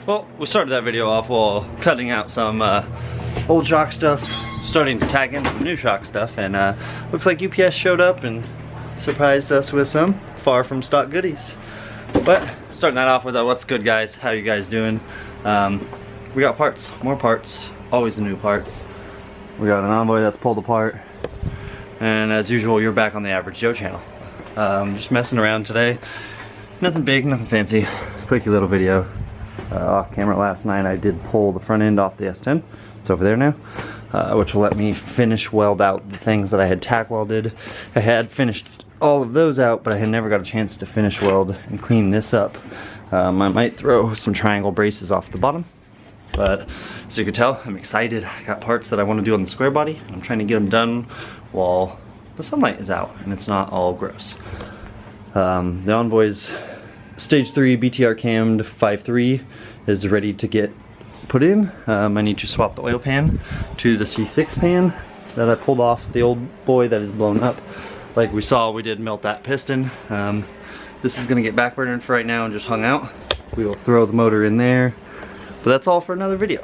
Well, we started that video off while cutting out some old shock stuff, starting to tag in some new shock stuff, and looks like UPS showed up and surprised us with some far from stock goodies. But starting that off with what's good, guys? How you guys doing? We got parts, more parts, always the new parts. We got an Envoy that's pulled apart, and as usual, you're back on the Average Joe channel. Just messing around today. Nothing big, nothing fancy. Quickie little video. Off camera last night, I did pull the front end off the S10. It's over there now, which will let me finish weld out the things that I had tack welded. I had finished all of those out, but I had never got a chance to finish weld and clean this up. I might throw some triangle braces off the bottom, but as you can tell, I'm excited. I got parts that I want to do on the square body, and I'm trying to get them done while the sunlight is out and it's not all gross. The Envoy's Stage 3 BTR cammed 5.3 is ready to get put in. I need to swap the oil pan to the C6 pan that I pulled off the old boy that is blown up. Like we saw, we did melt that piston. This is gonna get backburnered for right now and just hung out. We will throw the motor in there, but that's all for another video.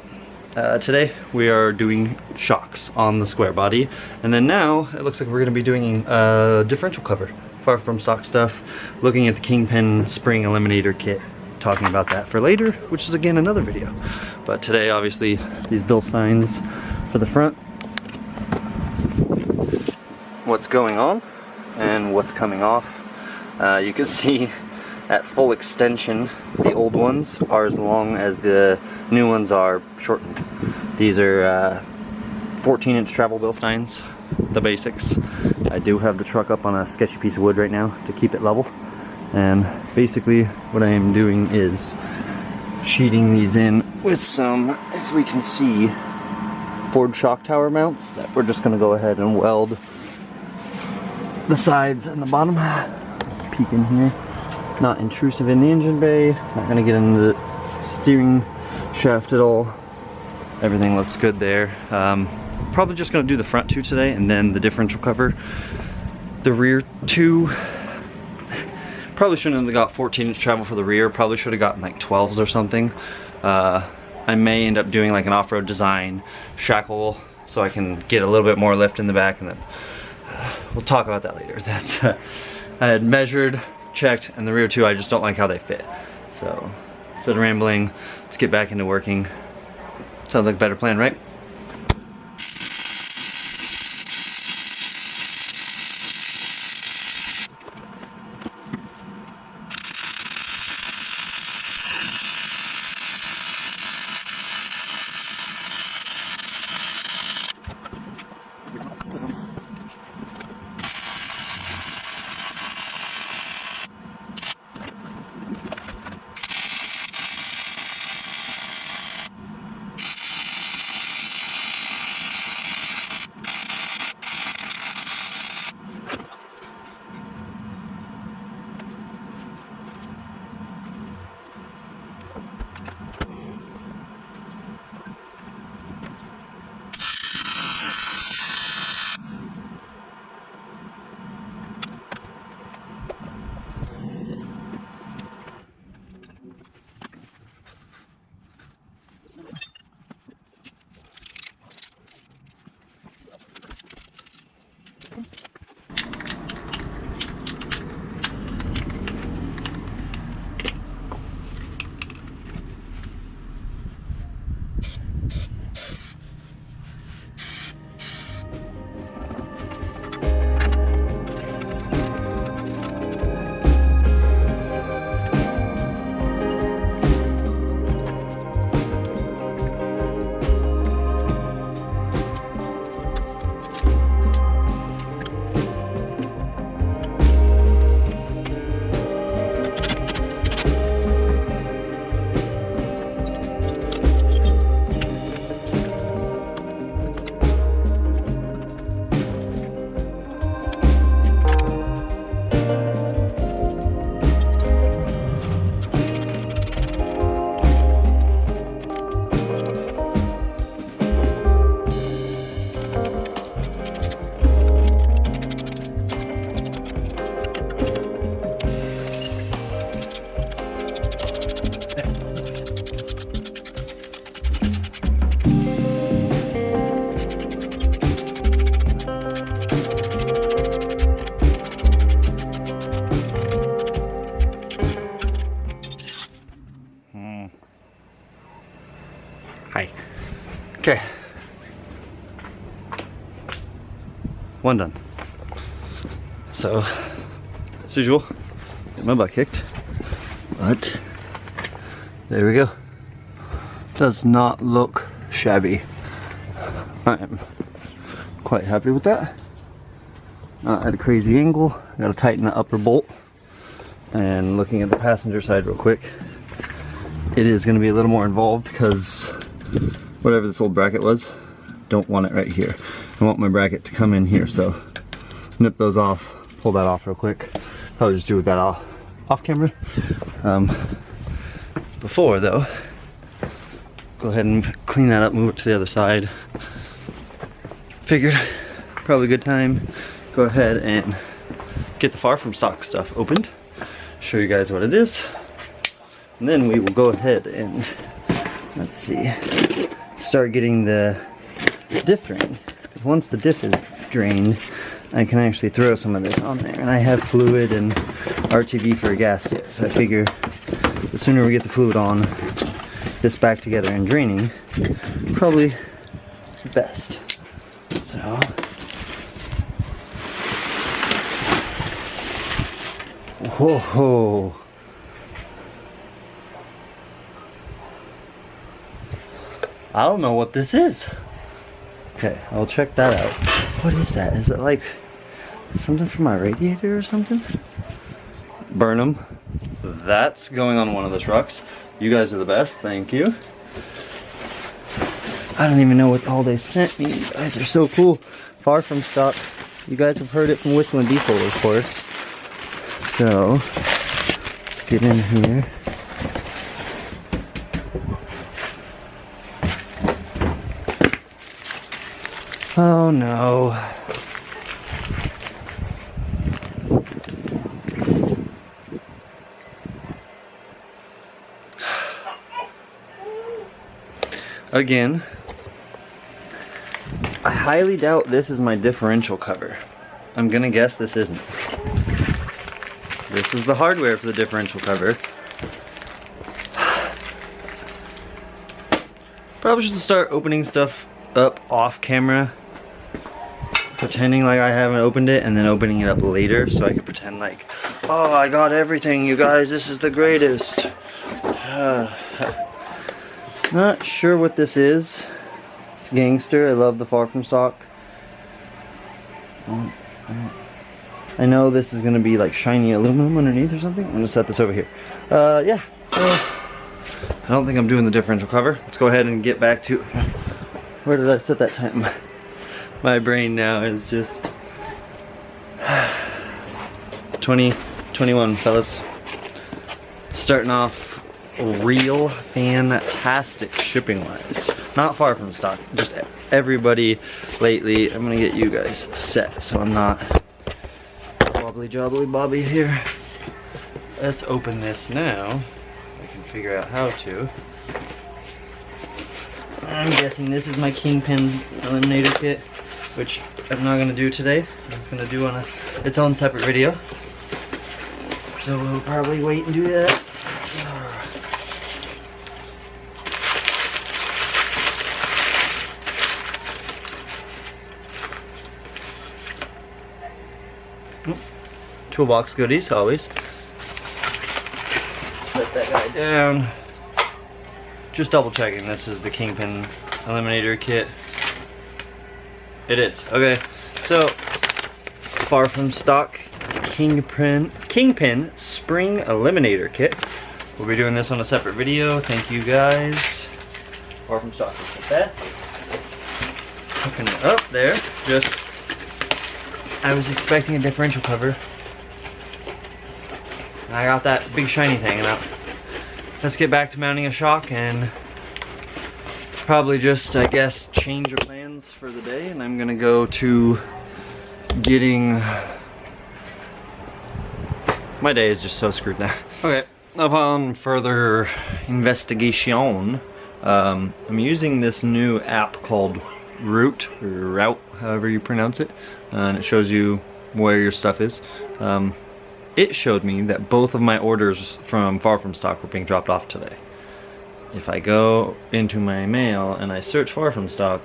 Today we are doing shocks on the square body, and then now it looks like we're gonna be doing a differential cover. Far from stock stuff, looking at the Kingpin spring eliminator kit, talking about that for later, which is again another video. But today, obviously, these Bilsteins for the front, what's going on and what's coming off. You can see at full extension the old ones are as long as the new ones are shortened. These are 14-inch travel Bilsteins, the basics. I do have the truck up on a sketchy piece of wood right now to keep it level, and basically what I am doing is sheeting these in with some, if we can see, Ford shock tower mounts that we're just going to go ahead and weld the sides and the bottom. Peek in here, not intrusive in the engine bay, not going to get into the steering shaft at all. Everything looks good there. Probably just going to do the front two today and then the differential cover. The rear two, probably shouldn't have got 14-inch travel for the rear, probably should have gotten like 12s or something. I may end up doing like an off-road design shackle so I can get a little bit more lift in the back, and then we'll talk about that later. That's I had measured, checked, and the rear two, I just don't like how they fit. So instead of rambling, let's get back into working. Sounds like a better plan, right? Hi. Okay. One done. So, as usual, get my butt kicked. But, there we go. Does not look shabby. I'm quite happy with that. Not at a crazy angle. Gotta tighten the upper bolt. And looking at the passenger side real quick, it is gonna be a little more involved because whatever this old bracket was, don't want it right here. I want my bracket to come in here, so nip those off, pull that off real quick. Probably just do that off camera. Before though, go ahead and clean that up, move it to the other side. Figured probably a good time, go ahead and get the far from stock stuff opened, show you guys what it is, and then we will go ahead and, let's see, start getting the diff drained. Once the diff is drained, I can actually throw some of this on there, and I have fluid and RTV for a gasket, so I figure the sooner we get the fluid on this back together and draining, probably best. So whoa, I don't know what this is. Okay, I'll check that out. What is that? Is it like something from my radiator or something? Burn them. That's going on one of the trucks. You guys are the best, thank you. I don't even know what all they sent me. You guys are so cool. Far from stock. You guys have heard it from Whistling Diesel, of course. So, let's get in here. Oh no. Again, I highly doubt this is my differential cover. I'm gonna guess this isn't. This is the hardware for the differential cover. Probably should start opening stuff up off camera, pretending like I haven't opened it, and then opening it up later so I can pretend like, oh, I got everything, you guys, this is the greatest. Not sure what this is. It's gangster. I love the far from stock. I know this is gonna be like shiny aluminum underneath or something. I'm gonna set this over here. Yeah, so I don't think I'm doing the differential cover. Let's go ahead and get back to, where did I set that time? My brain now is just 2021, fellas. Starting off real fantastic shipping wise. Not far from stock, just everybody lately. I'm gonna get you guys set so I'm not wobbly jobbly bobby here. Let's open this now. I can figure out how to. I'm guessing this is my Kingpin Eliminator kit, which I'm not gonna do today. I'm just gonna do on its own separate video. So we'll probably wait and do that. Toolbox goodies, always. Set that guy down. Just double checking this is the Kingpin Eliminator kit. It is. Okay, so far from stock Kingpin Spring Eliminator kit. We'll be doing this on a separate video. Thank you guys. Far from stock is the best. Hooking it up there. Just, I was expecting a differential cover. And I got that big shiny thing out. Let's get back to mounting a shock and probably just, I guess, change of plans for the day. And I'm gonna go to getting, my day is just so screwed now. Okay, upon further investigation, I'm using this new app called Route, however you pronounce it, and it shows you where your stuff is. It showed me that both of my orders from Far From Stock were being dropped off today. if I go into my mail and I search far from stock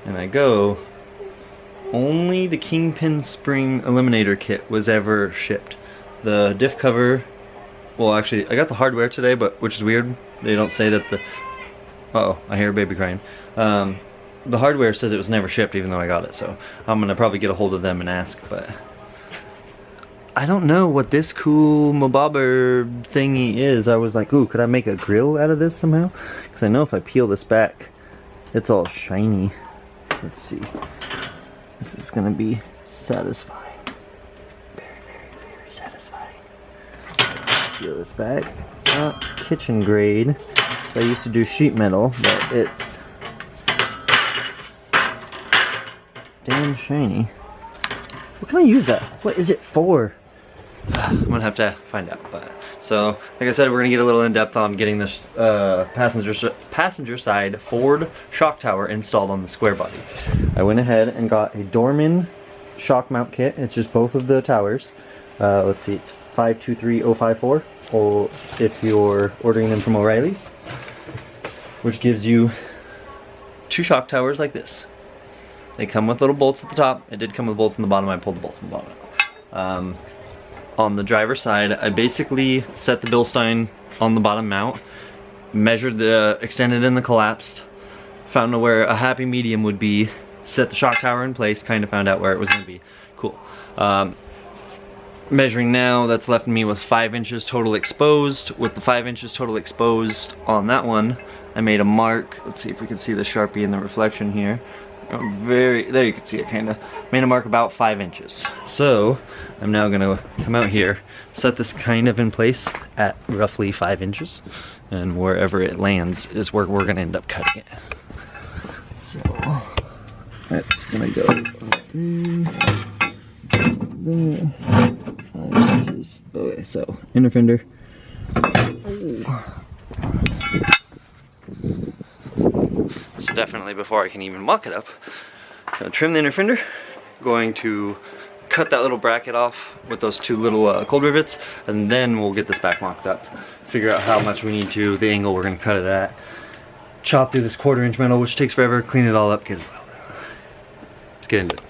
and I go, only the Kingpin Spring Eliminator Kit was ever shipped. The diff cover, well actually I got the hardware today, but which is weird. They don't say that the, uh-oh, I hear a baby crying. The hardware says it was never shipped even though I got it, so I'm gonna probably get a hold of them and ask, but I don't know what this cool mobobber thingy is. I was like, ooh, could I make a grill out of this somehow? Because I know if I peel this back, it's all shiny. Let's see. This is gonna be satisfying. Very, very, very satisfying. Let's peel this back. It's not kitchen grade. So I used to do sheet metal, but it's damn shiny. What can I use that? What is it for? I'm gonna have to find out. But so, like I said, we're gonna get a little in depth on getting this passenger side Ford shock tower installed on the square body. I went ahead and got a Dorman shock mount kit. It's just both of the towers. Let's see, it's 523054, or if you're ordering them from O'Reilly's, which gives you 2 shock towers like this. They come with little bolts at the top. It did come with bolts in the bottom. I pulled the bolts in the bottom. On the driver's side, I basically set the Bilstein on the bottom mount, measured the extended and the collapsed, found where a happy medium would be, set the shock tower in place, kind of found out where it was going to be. Cool. Measuring now, that's left me with 5 inches total exposed. With the 5 inches total exposed on that one, I made a mark. Let's see if we can see the Sharpie in the reflection here. There you can see it kind of. Made a mark about 5 inches. So I'm now gonna come out here, set this kind of in place at roughly 5 inches, and wherever it lands is where we're gonna end up cutting it. So that's gonna go there, 5 inches. Okay, so inner fender. So definitely before I can even muck it up, I'm gonna trim the inner fender, going to cut that little bracket off with those 2 little cold rivets, and then we'll get this back mocked up, figure out how much we need to, the angle we're gonna cut it at, chop through this 1/4 inch metal, which takes forever, clean it all up, get it welded. Let's get into it.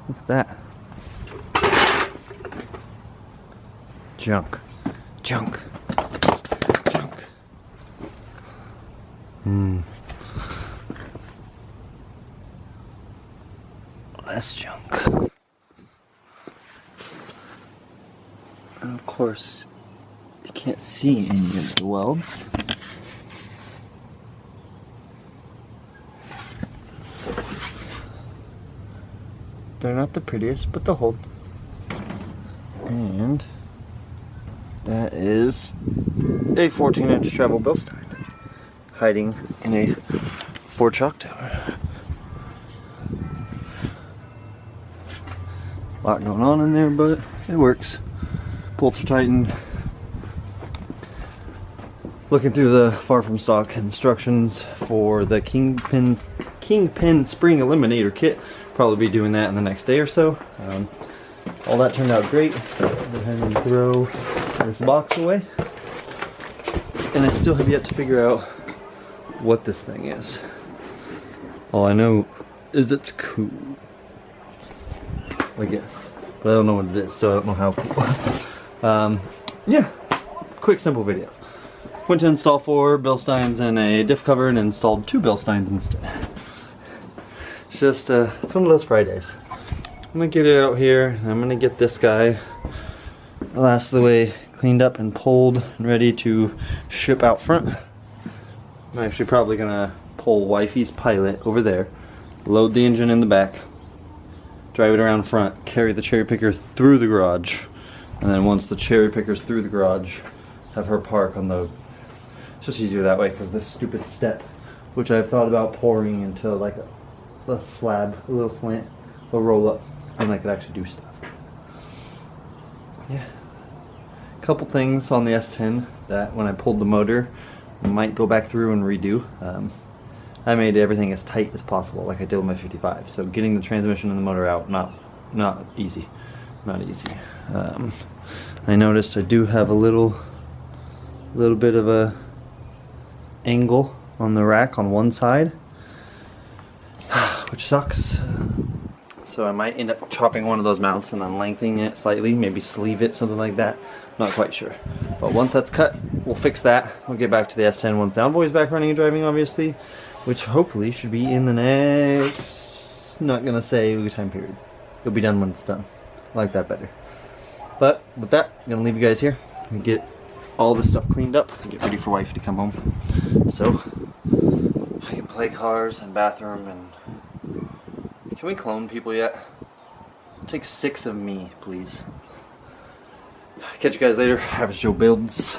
Look at that. Junk. Junk. Junk. Less junk. And of course, you can't see any of the welds. They're not the prettiest, but they'll hold. And that is a 14-inch treble Bilstein hiding in a Ford shock tower. A lot going on in there, but it works. Bolts are tightened. Looking through the far from stock instructions for the Kingpin spring eliminator kit. Probably be doing that in the next day or so. All that turned out great. Go ahead and throw this box away. And I still have yet to figure out what this thing is. All I know is it's cool, I guess. But I don't know what it is, so I don't know how cool. Yeah, quick simple video. Went to install 4 Bilsteins and a diff cover and installed 2 Bilsteins instead. It's just, it's one of those Fridays. I'm gonna get it out here, and I'm gonna get this guy the last of the way cleaned up and pulled and ready to ship out front. I'm actually probably gonna pull Wifey's Pilot over there, load the engine in the back, drive it around front, carry the cherry picker through the garage, and then once the cherry picker's through the garage, have her park on the... It's just easier that way because this stupid step, which I've thought about pouring into like a slab, a little slant, a roll up, and I could actually do stuff. Yeah. A couple things on the S10 that when I pulled the motor, I might go back through and redo. I made everything as tight as possible, like I did with my 55. So getting the transmission and the motor out, not easy. Not easy. I noticed I do have a little bit of a angle on the rack on one side, which sucks. So I might end up chopping one of those mounts and then lengthening it slightly, maybe sleeve it, something like that. Not quite sure. But once that's cut, we'll fix that. We'll get back to the S10 once the Envoy's back running and driving, obviously, which hopefully should be in the next, not gonna say time period. It'll be done when it's done. I like that better. But with that, I'm gonna leave you guys here and get all this stuff cleaned up and get ready for Wifey to come home. So I can play cars and bathroom and... Can we clone people yet? Take 6 of me, please. Catch you guys later. Average Joe builds.